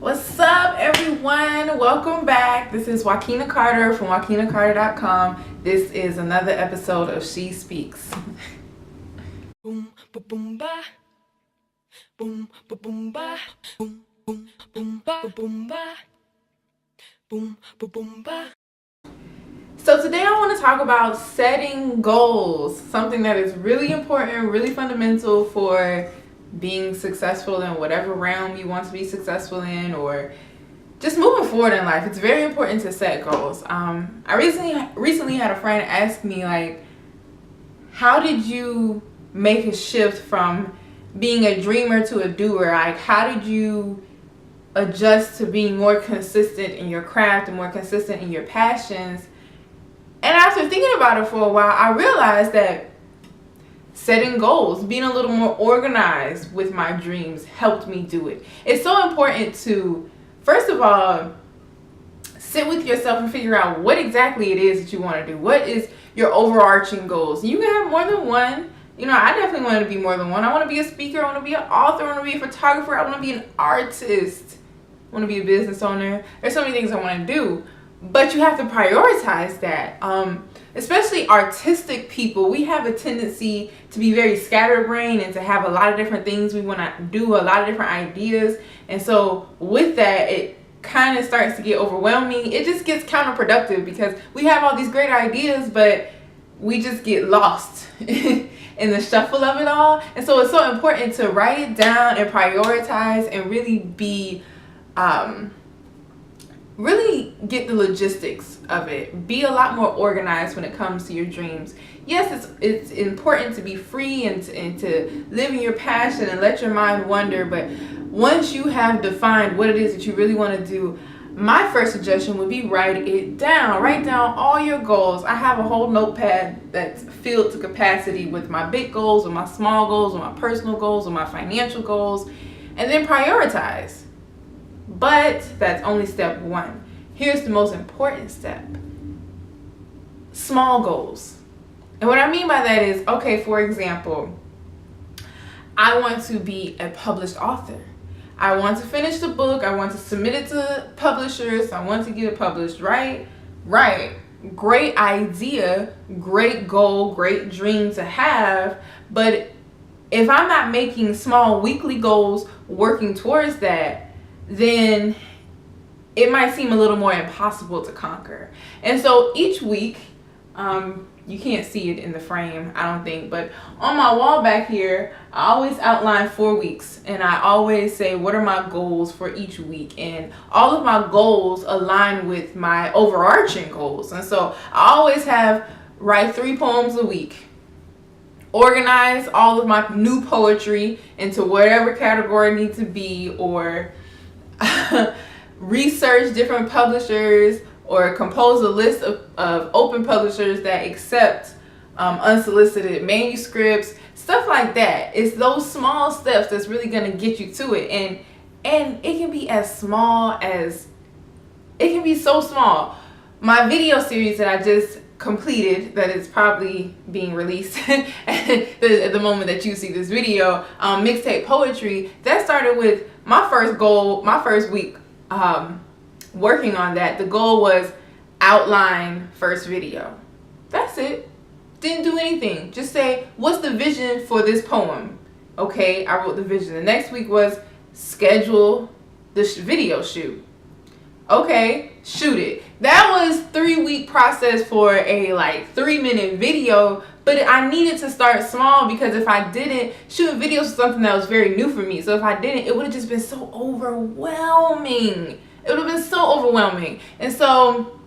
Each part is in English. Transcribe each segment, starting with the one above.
What's up, everyone? Welcome back. This is Joaquina Carter from WaquinaCarter.com. This is another episode of She Speaks. Boom, ba boom ba. Boom, ba boom ba. Boom, boom, boom ba boom ba. Boom, ba boom ba. So today I want to talk about setting goals, something that is really important, really fundamental for being successful in whatever realm you want to be successful in, or just moving forward in life. It's very important to set goals. I recently had a friend ask me, like, how did you make a shift from being a dreamer to a doer? Like, how did you adjust to being more consistent in your craft and more consistent in your passions? And after thinking about it for a while, I realized that setting goals, being a little more organized with my dreams helped me do it. It's so important to, first of all, sit with yourself and figure out what exactly it is that you want to do. What is your overarching goals? You can have more than one. You know, I definitely want to be more than one. I want to be a speaker. I want to be an author. I want to be a photographer. I want to be an artist. I want to be a business owner. There's so many things I want to do. But you have to prioritize that. Especially artistic people, we have a tendency to be very scatterbrained and to have a lot of different things we want to do, a lot of different ideas. And so with that, it kind of starts to get overwhelming. It just gets counterproductive because we have all these great ideas, but we just get lost in the shuffle of it all. And so it's so important to write it down and prioritize and really be really get the logistics of it. Be a lot more organized when it comes to your dreams. Yes, it's important to be free and to live in your passion and let your mind wander, but once you have defined what it is that you really want to do, my first suggestion would be write it down. Write down all your goals. I have a whole notepad that's filled to capacity with my big goals, with my small goals, with my personal goals, with my financial goals, and then prioritize. But that's only step one. Here's the most important step. Small goals. And what I mean by that is, okay, for example, I want to be a published author. I want to finish the book. I want to submit it to publishers. I want to get it published, right? Right. Great idea, great goal, great dream to have. But if I'm not making small weekly goals working towards that, then it might seem a little more impossible to conquer. And so each week, you can't see it in the frame, I don't think, but on my wall back here, I always outline 4 weeks, and I always say, what are my goals for each week? And all of my goals align with my overarching goals. And so I always write 3 poems a week, organize all of my new poetry into whatever category it needs to be, or research different publishers, or compose a list of open publishers that accept unsolicited manuscripts, stuff like that. It's those small steps that's really going to get you to it. And it can be as small as, it can be so small. My video series that I just completed, that is probably being released at the moment that you see this video, Mixtape Poetry, that started with my first goal, my first week working on that. The goal was outline first video. That's it. Didn't do anything. Just say, what's the vision for this poem? Okay, I wrote the vision. The next week was schedule the video shoot. Okay, shoot it. That was 3-week process for a 3-minute video, but I needed to start small because if I didn't, shooting videos was something that was very new for me. So if I didn't, it would have just been so overwhelming. It would have been so overwhelming. And so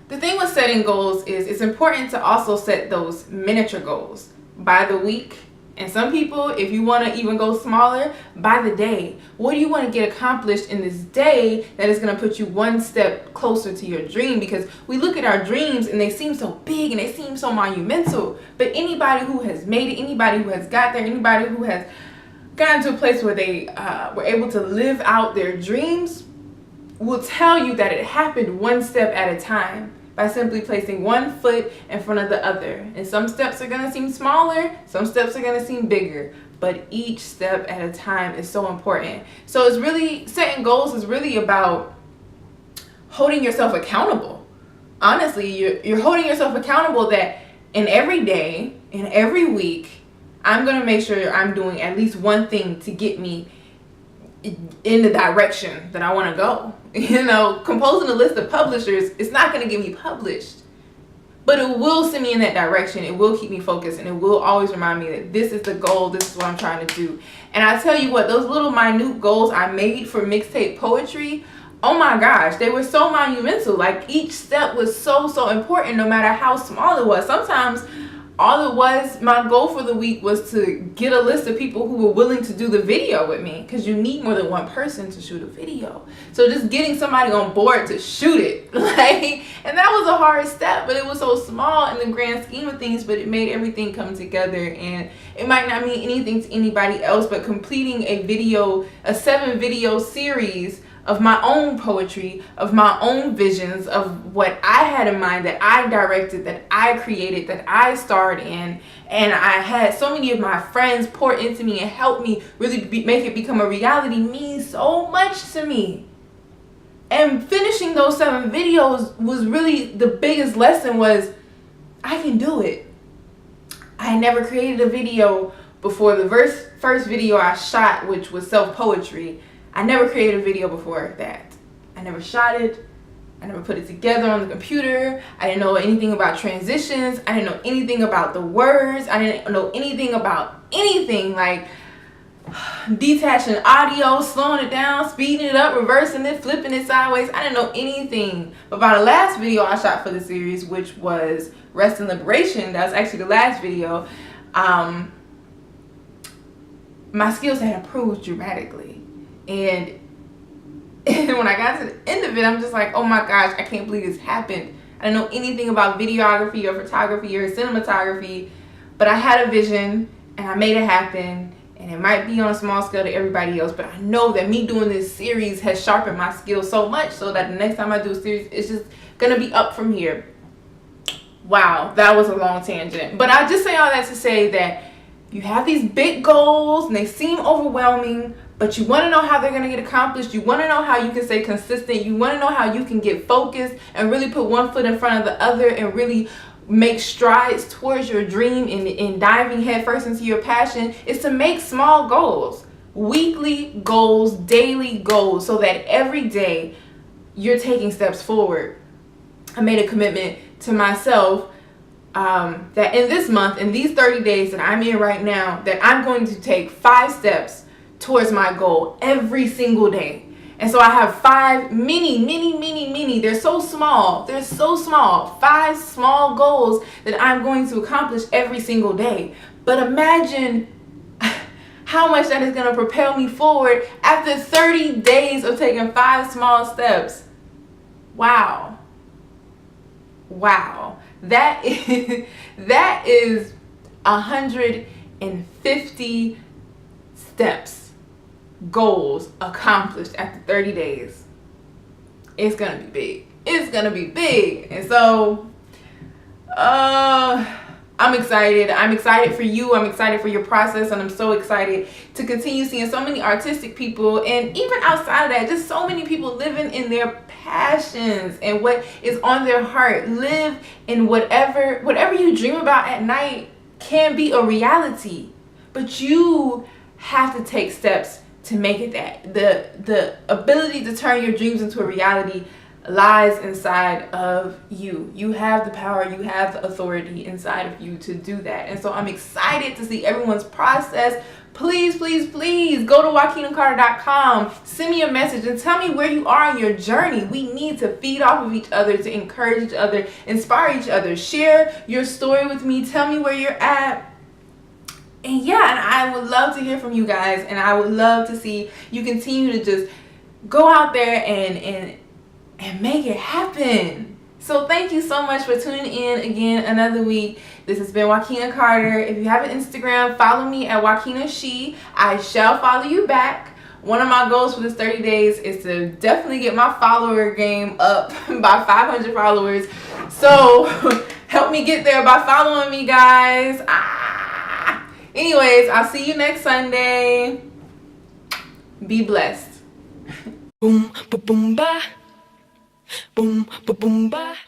the thing with setting goals is it's important to also set those miniature goals by the week. And some people, if you want to even go smaller, by the day. What do you want to get accomplished in this day that is going to put you one step closer to your dream? Because we look at our dreams and they seem so big and they seem so monumental. But anybody who has made it, anybody who has got there, anybody who has gotten to a place where they were able to live out their dreams will tell you that it happened one step at a time, by simply placing one foot in front of the other. And some steps are going to seem smaller, some steps are going to seem bigger. but each step at a time is so important. So it's really, setting goals is really about holding yourself accountable. Honestly, you're holding yourself accountable that in every day, in every week, I'm going to make sure I'm doing at least one thing to get me in the direction that I want to go. You know, composing a list of publishers, it's not going to get me published, but it will send me in that direction. It will keep me focused, and it will always remind me that this is the goal, this is what I'm trying to do. And I tell you what, those little minute goals I made for Mixtape Poetry, oh my gosh, they were so monumental. Like, each step was so important, no matter how small it was. Sometimes all it was, my goal for the week was to get a list of people who were willing to do the video with me, because you need more than one person to shoot a video. So just getting somebody on board to shoot it, like, and that was a hard step, but it was so small in the grand scheme of things, but it made everything come together. And it might not mean anything to anybody else, but completing a video, a 7-video series of my own poetry, of my own visions, of what I had in mind, that I directed, that I created, that I starred in, and I had so many of my friends pour into me and help me really make it become a reality, means so much to me. And finishing those 7 videos was really the biggest lesson, was I can do it. I had never created a video before. The first video I shot, which was self-poetry, I never created a video before that. I never shot it. I never put it together on the computer. I didn't know anything about transitions. I didn't know anything about the words. I didn't know anything about anything, like detaching audio, slowing it down, speeding it up, reversing it, flipping it sideways. I didn't know anything about the last video I shot for the series, which was Rest and Liberation. That was actually the last video. My skills had improved dramatically. And when I got to the end of it, I'm just like, oh my gosh, I can't believe this happened. I didn't know anything about videography or photography or cinematography, but I had a vision and I made it happen. And it might be on a small scale to everybody else, but I know that me doing this series has sharpened my skills so much, so that the next time I do a series, it's just gonna be up from here. Wow, that was a long tangent. But I just say all that to say that you have these big goals and they seem overwhelming, but you want to know how they're going to get accomplished. You want to know how you can stay consistent. You want to know how you can get focused and really put one foot in front of the other and really make strides towards your dream and diving headfirst into your passion, is to make small goals, weekly goals, daily goals, so that every day you're taking steps forward. I made a commitment to myself that in this month, in these 30 days that I'm in right now, that I'm going to take 5 steps towards my goal every single day. And so I have 5 mini, they're so small, 5 small goals that I'm going to accomplish every single day. But imagine how much that is going to propel me forward after 30 days of taking 5 small steps. Wow. That is 150 steps, goals accomplished after 30 days. It's gonna be big. And so I'm excited. I'm excited for you. I'm excited for your process, and I'm so excited to continue seeing so many artistic people, and even outside of that, just so many people living in their passions and what is on their heart. Live in whatever you dream about at night can be a reality, but you have to take steps to make it that. The ability to turn your dreams into a reality lies inside of you. You have the power, you have the authority inside of you to do that. And so I'm excited to see everyone's process. Please go to WaukeenaCarter.com, send me a message and tell me where you are in your journey. We need to feed off of each other, to encourage each other, inspire each other. Share your story with me, tell me where you're at. And yeah, and I would love to hear from you guys, and I would love to see you continue to just go out there and make it happen. So thank you so much for tuning in again another week. This has been Waukeena Carter. If you have an Instagram, follow me at WaukeenaShe. I shall follow you back. One of my goals for this 30 days is to definitely get my follower game up by 500 followers. So help me get there by following me, guys. Anyways, I'll see you next Sunday. Be blessed. Boom, ba boom ba. Boom, ba boom ba.